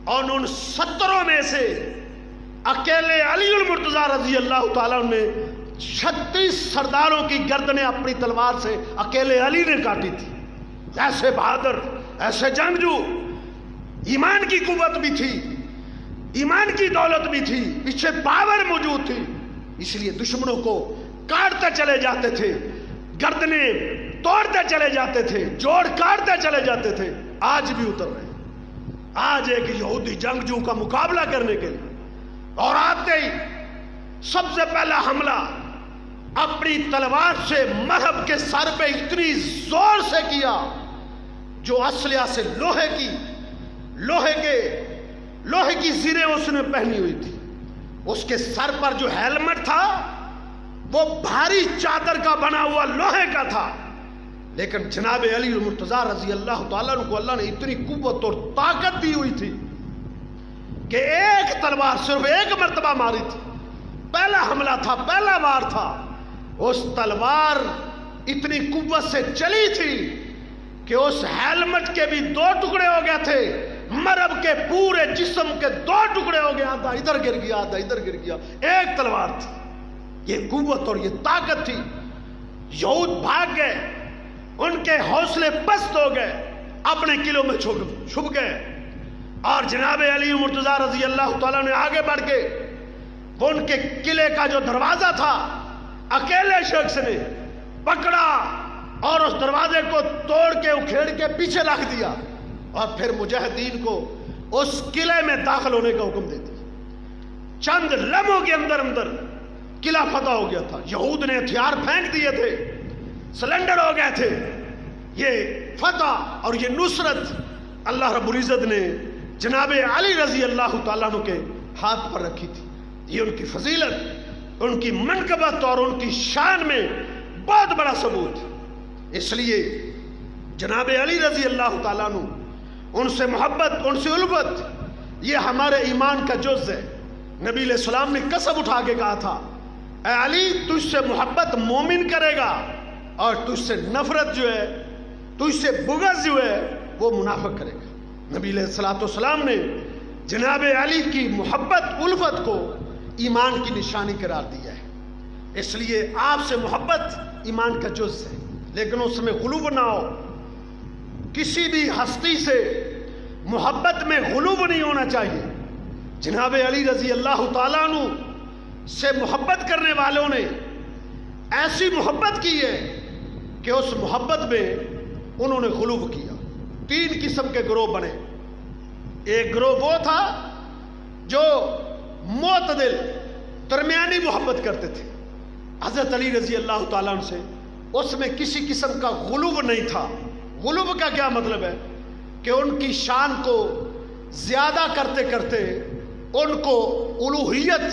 اور ان 70 میں سے اکیلے علی المرتضیٰ رضی اللہ تعالیٰ نے 36 سرداروں کی گردنیں اپنی تلوار سے اکیلے علی نے کاٹی تھی۔ ایسے بہادر، ایسے جنگجو، ایمان کی قوت بھی تھی، ایمان کی دولت بھی تھی، پیچھے پاور موجود تھی، اس لیے دشمنوں کو کاٹتے چلے جاتے تھے، گردنیں توڑتے چلے جاتے تھے، جوڑ کاٹتے چلے جاتے تھے۔ آج بھی اتر رہے ہیں، آج ایک یہودی جنگجو کا مقابلہ کرنے کے لیے، اور آتے ہی سب سے پہلا حملہ اپنی تلوار سے مرہب کے سر پہ اتنی زور سے کیا، جو اسلحہ سے لوہے کی زیریں اس نے پہنی ہوئی تھی، اس کے سر پر جو ہیلمٹ تھا وہ بھاری چادر کا بنا ہوا لوہے کا تھا، لیکن جناب علی المرتضیٰ رضی اللہ تعالیٰ عنہ کو اللہ نے اتنی قوت اور طاقت دی ہوئی تھی کہ ایک تلوار صرف ایک مرتبہ ماری تھی، پہلا حملہ تھا، پہلا وار تھا، اس تلوار اتنی قوت سے چلی تھی کہ اس ہیلمٹ کے بھی 2 ٹکڑے ہو گئے تھے، مرب کے پورے جسم کے 2 ٹکڑے ہو گئے، آدھا ادھر گر گیا، آدھا ادھر گر گیا، ایک تلوار تھی۔ یہ قوت اور یہ طاقت تھی۔ یہود بھاگ گئے، ان کے حوصلے پست ہو گئے، اپنے قلعوں میں چھپ گئے، اور جناب علی مرتضیٰ رضی اللہ تعالیٰ نے آگے بڑھ کے وہ ان کے قلعے کا جو دروازہ تھا اکیلے شخص نے پکڑا اور اس دروازے کو توڑ کے اکھیڑ کے پیچھے رکھ دیا، اور پھر مجاہدین کو اس قلعے میں داخل ہونے کا حکم دے دیا۔ چند لمحوں کے اندر قلعہ فتح ہو گیا تھا، یہود نے ہتھیار پھینک دیے تھے، سلنڈر ہو گئے تھے۔ یہ فتح اور یہ نصرت اللہ رب العزت نے جناب علی رضی اللہ تعالیٰ عنہ کے ہاتھ پر رکھی تھی۔ یہ ان کی فضیلت، ان کی منقبت اور ان کی شان میں بہت بڑا ثبوت۔ اس لیے جناب علی رضی اللہ تعالیٰ عنہ، ان سے محبت، ان سے الفت، یہ ہمارے ایمان کا جز ہے۔ نبی علیہ السلام نے قسم اٹھا کے کہا تھا، اے علی تجھ سے محبت مومن کرے گا، اور تجھ سے نفرت جو ہے، تجھ سے بغض جو ہے، وہ منافق کرے گا۔ نبی علیہ السلام نے جناب علی کی محبت، الفت کو ایمان کی نشانی قرار دیا ہے۔ اس لیے آپ سے محبت ایمان کا جز ہے، لیکن اس میں غلو نہ ہو۔ کسی بھی ہستی سے محبت میں غلو نہیں ہونا چاہیے۔ جناب علی رضی اللہ تعالیٰ عنہ سے محبت کرنے والوں نے ایسی محبت کی ہے کہ اس محبت میں انہوں نے غلو کیا۔ 3 قسم کے گروہ بنے۔ ایک گروہ وہ تھا جو معتدل درمیانی محبت کرتے تھے حضرت علی رضی اللہ تعالیٰ عنہ سے، اس میں کسی قسم کا غلو نہیں تھا۔ غلو کا کیا مطلب ہے؟ کہ ان کی شان کو زیادہ کرتے کرتے ان کو الوہیت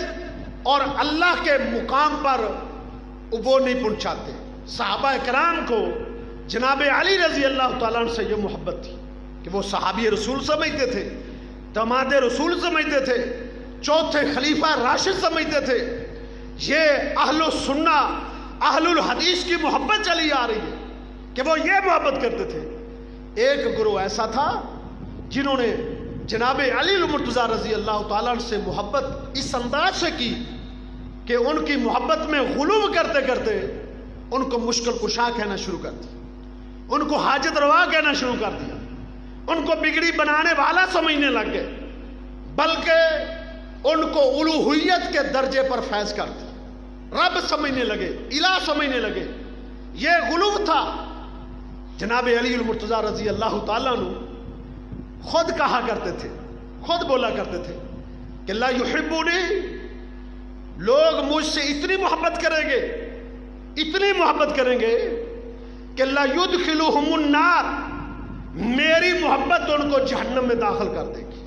اور اللہ کے مقام پر وہ نہیں پہنچاتے۔ صحابہ کرام کو جناب علی رضی اللہ تعالیٰ عنہ سے یہ محبت تھی کہ وہ صحابی رسول سمجھتے تھے، داماد رسول سمجھتے تھے، چوتھے خلیفہ راشد سمجھتے تھے۔ یہ اہل السنہ اہل الحدیث کی محبت چلی آ رہی ہے کہ وہ یہ محبت کرتے تھے۔ ایک گروہ ایسا تھا جنہوں نے جناب علی المرتضیٰ رضی اللہ تعالیٰ عنہ سے محبت اس انداز سے کی کہ ان کی محبت میں غلو کرتے کرتے ان کو مشکل کشا کہنا شروع کر دیا، ان کو حاجت روا کہنا شروع کر دیا، ان کو بگڑی بنانے والا سمجھنے لگ گئے، بلکہ ان کو الوہیت کے درجے پر فیض کر دیا، رب سمجھنے لگے، الہ سمجھنے لگے۔ یہ غلو تھا۔ جناب علی المرتضیٰ رضی اللہ تعالیٰ عنہ خود کہا کرتے تھے، خود بولا کرتے تھے کہ لا یحبونی، لوگ مجھ سے اتنی محبت کریں گے، اتنی محبت کریں گے کہ لا یدخلہم النار، میری محبت ان کو جہنم میں داخل کر دے گی۔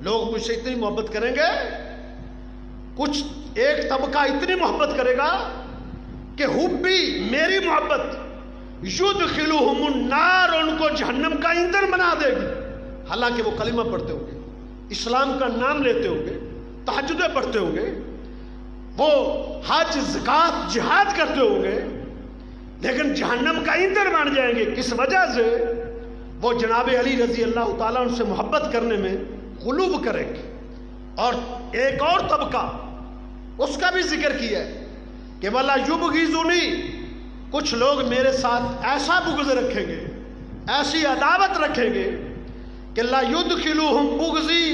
لوگ مجھ سے اتنی محبت کریں گے، کچھ ایک طبقہ اتنی محبت کرے گا کہ حبی، میری محبت، یدخلہم النار، ان کو جہنم کا ایندھن بنا دے گی۔ حالانکہ وہ کلمہ پڑھتے ہوں گے، اسلام کا نام لیتے ہوں گے، تہجدیں پڑھتے ہوں گے، وہ حج، زکوٰۃ، جہاد کرتے ہوں گے، لیکن جہنم کا ایندھن بن جائیں گے۔ کس وجہ سے؟ وہ جناب علی رضی اللہ تعالیٰ عنہ سے محبت کرنے میں غلو کریں گے۔ اور ایک اور طبقہ، اس کا بھی ذکر کیا ہے کہ وَلَا يُبْغِضُونِی، کچھ لوگ میرے ساتھ ایسا بغض رکھیں گے، ایسی عداوت رکھیں گے کہ لا يدخلوہم بغضی،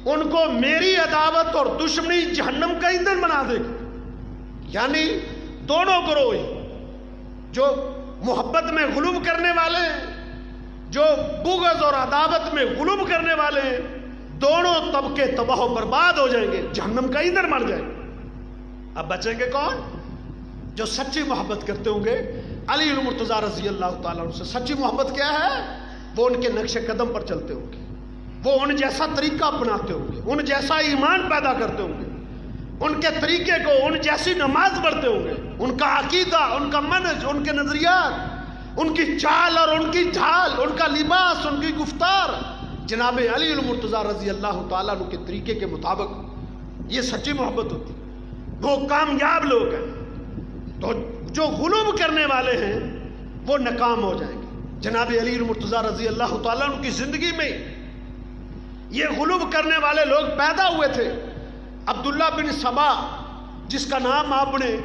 ان کو میری عداوت اور دشمنی جہنم کا ایندھن بنا دے گی۔ یعنی دونوں گروہ، جو محبت میں غلو کرنے والے ہیں، جو بغض اور عداوت میں غلو کرنے والے ہیں، دونوں طبقے تباہ و برباد ہو جائیں گے، جہنم کا ایندھن بن جائیں گے۔ اب بچیں گے کون؟ جو سچی محبت کرتے ہوں گے علی المرتضیٰ رضی اللہ تعالیٰ عنہ سے۔ سچی محبت کیا ہے؟ وہ ان کے نقش قدم پر چلتے ہوں گے، وہ ان جیسا طریقہ اپناتے ہوں گے، ان جیسا ایمان پیدا کرتے ہوں گے، ان کے طریقے کو، ان جیسی نماز پڑھتے ہوں گے، ان کا عقیدہ، ان کا منہج، ان کے نظریات، ان کی چال اور ان کی ڈھال، ان کا لباس، ان کی گفتار جناب علی المرتضیٰ رضی اللہ تعالیٰ عنہ کے طریقے کے مطابق، یہ سچی محبت ہوتی۔ وہ کامیاب لوگ ہیں۔ تو جو غلو کرنے والے ہیں وہ ناکام ہو جائیں گے۔ جناب علی المرتضیٰ رضی اللہ تعالیٰ عنہ کی زندگی میں یہ غلو کرنے والے لوگ پیدا ہوئے تھے۔ عبداللہ بن سبا، جس کا نام آپ نے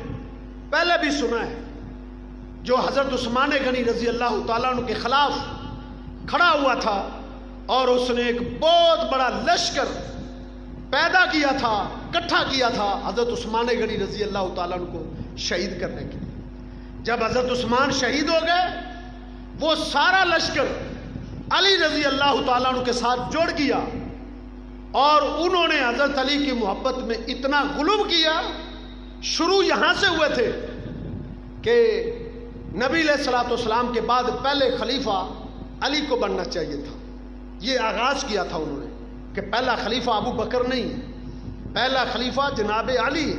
پہلے بھی سنا ہے، جو حضرت عثمان غنی رضی اللہ تعالیٰ عنہ کے خلاف کھڑا ہوا تھا اور اس نے ایک بہت بڑا لشکر پیدا کیا تھا، اکٹھا کیا تھا حضرت عثمان غنی رضی اللہ تعالیٰ عنہ کو شہید کرنے کے لیے۔ جب حضرت عثمان شہید ہو گئے، وہ سارا لشکر علی رضی اللہ تعالیٰ عنہ کے ساتھ جڑ گیا اور انہوں نے حضرت علی کی محبت میں اتنا غلو کیا۔ شروع یہاں سے ہوئے تھے کہ نبی علیہ الصلوۃ والسلام کے بعد پہلے خلیفہ علی کو بننا چاہیے تھا۔ یہ آغاز کیا تھا انہوں نے کہ پہلا خلیفہ ابو بکر نہیں، پہلا خلیفہ جناب علی ہے۔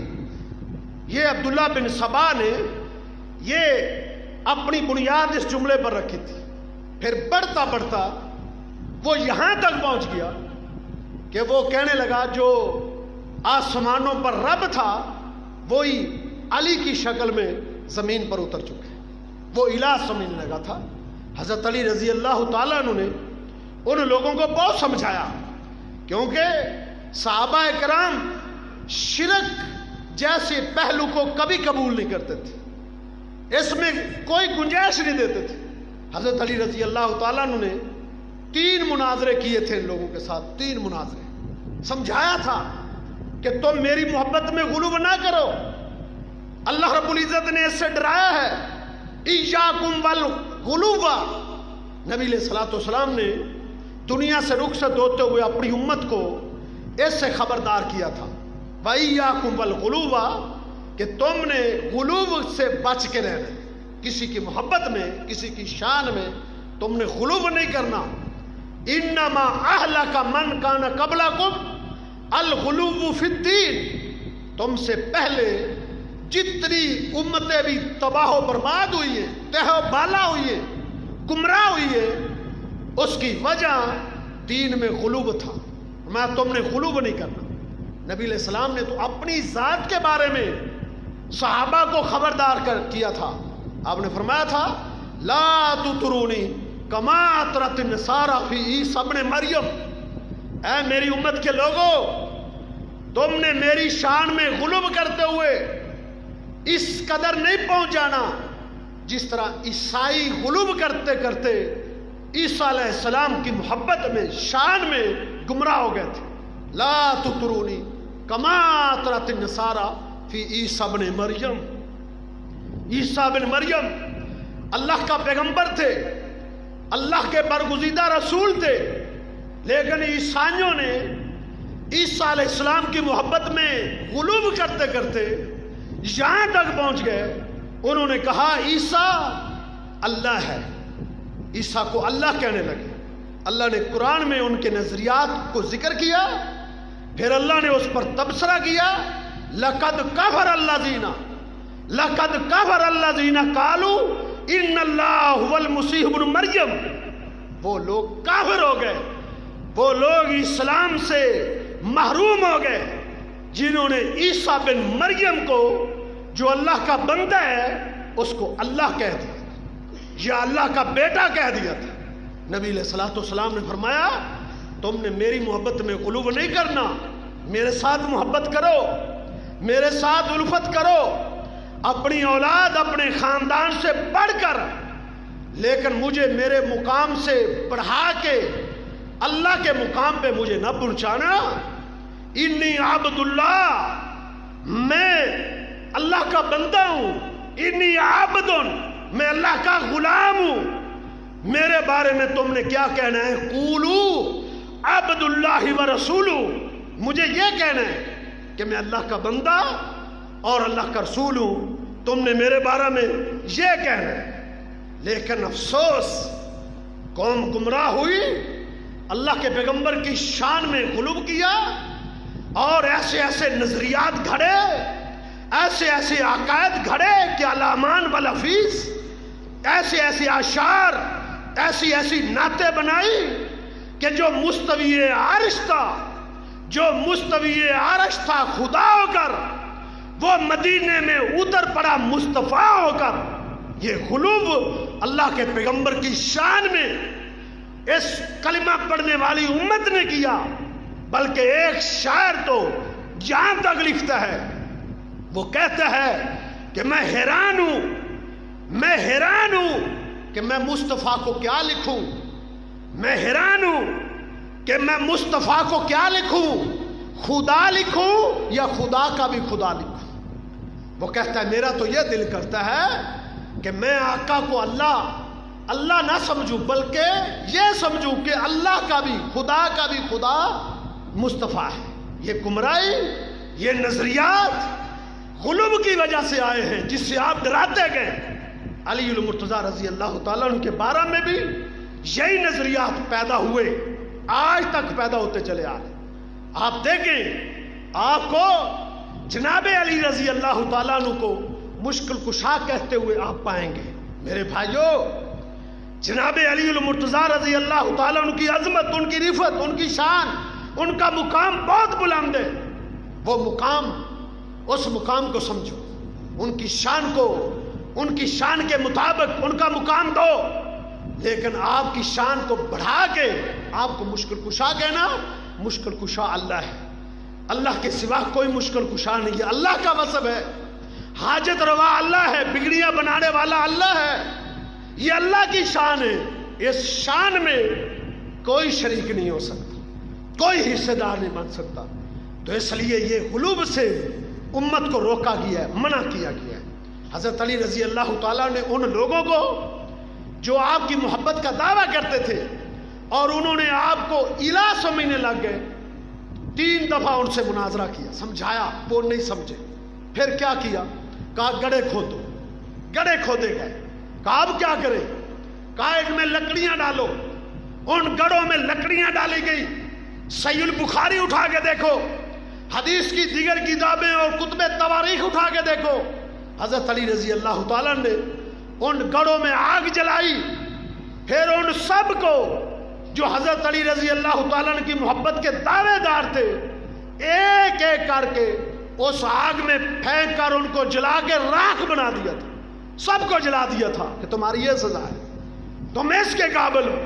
یہ عبداللہ بن سبا نے یہ اپنی بنیاد اس جملے پر رکھی تھی۔ پھر بڑھتا بڑھتا وہ یہاں تک پہنچ گیا کہ وہ کہنے لگا جو آسمانوں پر رب تھا وہی علی کی شکل میں زمین پر اتر چکا ہے، وہ الہ سمجھنے لگا تھا۔ حضرت علی رضی اللہ تعالیٰ عنہ نے ان لوگوں کو بہت سمجھایا، کیونکہ صحابہ کرام شرک جیسے پہلو کو کبھی قبول نہیں کرتے تھے، اس میں کوئی گنجائش نہیں دیتے تھے۔ حضرت علی رضی اللہ تعالیٰ عنہ نے 3 مناظرے کیے تھے ان لوگوں کے ساتھ، 3 مناظرے، سمجھایا تھا کہ تم میری محبت میں غلو نہ کرو، اللہ رب العزت نے اس سے ڈرایا ہے، ایاکم والغلو۔ نبی علیہ الصلوۃ والسلام نے دنیا سے رخصت ہوتے ہوئے اپنی امت کو اس سے خبردار کیا تھا وَإِيَّاكُمْ وَالْغُلُوَّ کہ تم نے غلو سے بچ کے رہنا، کسی کی محبت میں، کسی کی شان میں تم نے غلو نہیں کرنا. انما اہلک من کان قبلکم الغلو فی الدین، تم سے پہلے جتنی امتیں بھی تباہ و برباد ہوئی ہیں، تہ و بالا ہوئی ہیں، گمراہ ہوئی ہے، اس کی وجہ دین میں غلو تھا. میں تم نے غلو نہیں کرنا. نبی علیہ السلام نے تو اپنی ذات کے بارے میں صحابہ کو خبردار کیا تھا. آپ نے فرمایا تھا لا تطرونی کما اطرت النصارى فی عیسی ابن مریم، اے میری امت کے لوگوں، تم نے میری شان میں غلو کرتے ہوئے اس قدر نہیں پہنچ جانا جس طرح عیسائی غلو کرتے کرتے عیسیٰ علیہ السلام کی محبت میں، شان میں گمراہ ہو گئے تھے. لا تطرونی کما اطرت النصارى فی عیسی ابن مریم. عیسیٰ بن مریم اللہ کا پیغمبر تھے، اللہ کے برگزیدہ رسول تھے، لیکن عیسائیوں نے عیسیٰ علیہ السلام کی محبت میں غلو کرتے کرتے یہاں تک پہنچ گئے، انہوں نے کہا عیسیٰ اللہ ہے، عیسیٰ کو اللہ کہنے لگے. اللہ نے قرآن میں ان کے نظریات کو ذکر کیا، پھر اللہ نے اس پر تبصرہ کیا لقد کفر الذین قالوا ان اللہ هو المسیح ابن مریم. وہ لوگ کافر ہو گئے، وہ لوگ اسلام سے محروم ہو گئے جنہوں نے عیسیٰ بن مریم کو جو اللہ کا بندہ ہے اس کو اللہ کہہ دیا یا اللہ کا بیٹا کہہ دیا تھا. نبی علیہ الصلوۃ والسلام نے فرمایا تم نے میری محبت میں غلو نہیں کرنا، میرے ساتھ محبت کرو، میرے ساتھ الفت کرو، اپنی اولاد اپنے خاندان سے بڑھ کر، لیکن مجھے میرے مقام سے بڑھا کے اللہ کے مقام پہ مجھے نہ پہنچانا. انی عبد اللہ، میں اللہ کا بندہ ہوں، انی عبد، میں اللہ کا غلام ہوں. میرے بارے میں تم نے کیا کہنا ہے؟ قولو عبد اللہ و رسولو، مجھے یہ کہنا ہے کہ میں اللہ کا بندہ اور اللہ کا رسول ہوں، تم نے میرے بارے میں یہ کہنا ہے. لیکن افسوس، قوم گمراہ ہوئی، اللہ کے پیغمبر کی شان میں غلو کیا اور ایسے ایسے نظریات گھڑے، ایسے ایسے عقائد گھڑے کہ علامان والحفیظ، ایسے ایسے اشعار، ایسی ایسی نعتیں بنائی کہ جو مستوی عرش تھا، جو مستوی عرش تھا خدا ہو کر، وہ مدینے میں اتر پڑا مصطفیٰ ہو کر. یہ غلو اللہ کے پیغمبر کی شان میں اس کلمہ پڑھنے والی امت نے کیا. بلکہ ایک شاعر تو جہاں تک لکھتا ہے، وہ کہتا ہے کہ میں حیران ہوں کہ میں مصطفیٰ کو کیا لکھوں، میں حیران ہوں کہ میں مصطفیٰ کو کیا لکھوں، خدا لکھوں یا خدا کا بھی خدا لکھوں. وہ کہتا ہے میرا تو یہ دل کرتا ہے کہ میں آقا کو اللہ نہ سمجھوں، بلکہ یہ سمجھوں کہ اللہ کا بھی خدا مصطفیٰ ہے. یہ گمراہی، یہ نظریات غلو کی وجہ سے آئے ہیں جس سے آپ ڈراتے گئے. علی المرتضیٰ رضی اللہ تعالیٰ عنہ کے بارے میں بھی یہی نظریات پیدا ہوئے، آج تک پیدا ہوتے چلے آ رہے. آپ دیکھیں، آپ کو جناب علی رضی اللہ تعالیٰ عنہ کو مشکل کشا کہتے ہوئے آپ پائیں گے. میرے بھائیوں، جناب علی المرتضیٰ رضی اللہ تعالیٰ عنہ کی عظمت، ان کی رفعت، ان کی شان، ان کا مقام بہت بلند ہے. وہ مقام، اس مقام کو سمجھو، ان کی شان کو، ان کی شان کے مطابق ان کا مقام دو. لیکن آپ کی شان کو بڑھا کے آپ کو مشکل کشا کہنا، مشکل کشا اللہ ہے. اللہ کے سوا کوئی مشکل کشا نہیں ہے، اللہ کا وصف ہے. حاجت روا اللہ ہے، بگڑیاں بنانے والا اللہ ہے. یہ اللہ کی شان ہے. اس شان میں کوئی شریک نہیں ہو سکتا، کوئی حصے دار نہیں بن سکتا. تو اس لیے یہ غلو سے امت کو روکا گیا ہے، منع کیا گیا ہے. حضرت علی رضی اللہ تعالیٰ نے ان لوگوں کو جو آپ کی محبت کا دعویٰ کرتے تھے اور انہوں نے آپ کو الہ سمجھنے لگ گئے، 3 دفعہ ان سے مناظرہ کیا، سمجھایا، وہ نہیں سمجھے۔ پھر کیا کیا؟ کہا گڑھے کھودو، گڑھے کھودے گئے۔ کہا اب کیا کرے؟ کہا ایک میں لکڑیاں ڈالو۔ ان گڑھوں میں لکڑیاں ڈالی گئی۔ صحیح البخاری اٹھا کے دیکھو، حدیث کی دیگر کتابیں اور کتب تواریخ اٹھا کے دیکھو، حضرت علی رضی اللہ تعالیٰ نے ان گڑھوں میں آگ جلائی۔ پھر ان سب کو جو حضرت علی رضی اللہ تعالیٰ کی محبت کے دعوے دار تھے، ایک ایک کر کے اس آگ میں پھینک کر ان کو جلا کے راکھ بنا دیا تھا۔ سب کو جلا دیا تھا کہ تمہاری یہ سزا ہے، تم اس کے قابل ہو،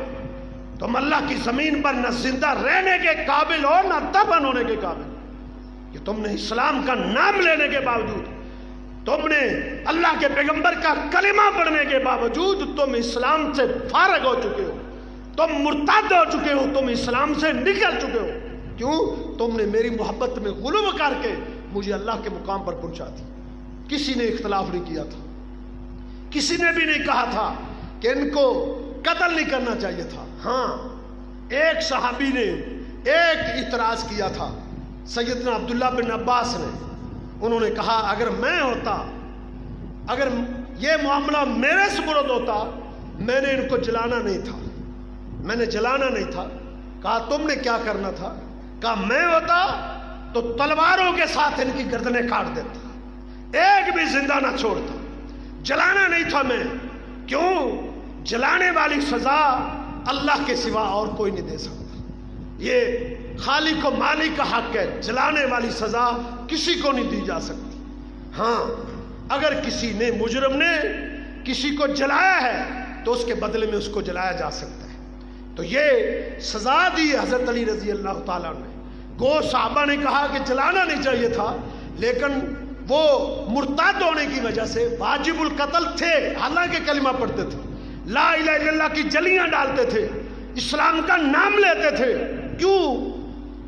تم اللہ کی زمین پر نہ زندہ رہنے کے قابل ہو نہ دفن ہونے کے قابل، کہ تم نے اسلام کا نام لینے کے باوجود، تم نے اللہ کے پیغمبر کا کلمہ پڑھنے کے باوجود تم اسلام سے فارغ ہو چکے ہو، تم مرتد ہو چکے ہو، تم اسلام سے نکل چکے ہو۔ کیوں؟ تم نے میری محبت میں غلو کر کے مجھے اللہ کے مقام پر پہنچا دی۔ کسی نے اختلاف نہیں کیا تھا، کسی نے بھی نہیں کہا تھا کہ ان کو قتل نہیں کرنا چاہیے تھا۔ ہاں، ایک صحابی نے ایک اعتراض کیا تھا، سیدنا عبداللہ بن عباس نے۔ انہوں نے کہا اگر میں ہوتا، اگر یہ معاملہ میرے سپرد ہوتا، میں نے ان کو جلانا نہیں تھا، میں نے جلانا نہیں تھا۔ کہا تم نے کیا کرنا تھا؟ کہا میں ہوتا تو تلواروں کے ساتھ ان کی گردنیں کاٹ دیتا، ایک بھی زندہ نہ چھوڑتا، جلانا نہیں تھا میں۔ کیوں؟ جلانے والی سزا اللہ کے سوا اور کوئی نہیں دے سکتا، یہ خالق و مالک کا حق ہے، جلانے والی سزا کسی کو نہیں دی جا سکتی۔ ہاں، اگر کسی نے، مجرم نے کسی کو جلایا ہے تو اس کے بدلے میں اس کو جلایا جا سکتا ہے۔ تو یہ سزا دی حضرت علی رضی اللہ تعالیٰ نے۔ گو صحابہ نے کہا کہ جلانا نہیں چاہیے تھا، لیکن وہ مرتد ہونے کی وجہ سے واجب القتل تھے، حالانکہ کلمہ پڑھتے تھے، لا الہ الا اللہ کی جلیاں ڈالتے تھے، اسلام کا نام لیتے تھے۔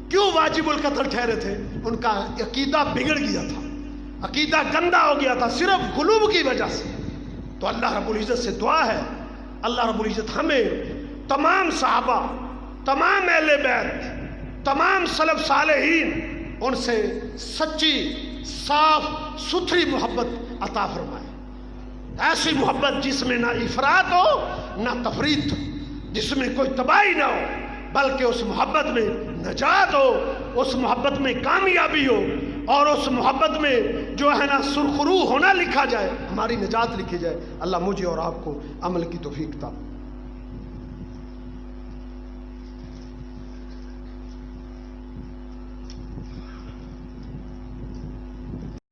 کیوں واجب القتل ٹھہرے تھے؟ ان کا عقیدہ بگڑ گیا تھا، عقیدہ گندا ہو گیا تھا صرف غلوب کی وجہ سے۔ تو اللہ رب العزت سے دعا ہے، اللہ رب العزت ہمیں تمام صحابہ، تمام اہل بیت، تمام سلف صالحین، ان سے سچی صاف ستھری محبت عطا فرمائے، ایسی محبت جس میں نہ افراط ہو نہ تفریط ہو، جس میں کوئی تباہی نہ ہو، بلکہ اس محبت میں نجات ہو، اس محبت میں کامیابی ہو، اور اس محبت میں جو ہے نا سرخرو ہونا لکھا جائے، ہماری نجات لکھی جائے۔ اللہ مجھے اور آپ کو عمل کی توفیق عطا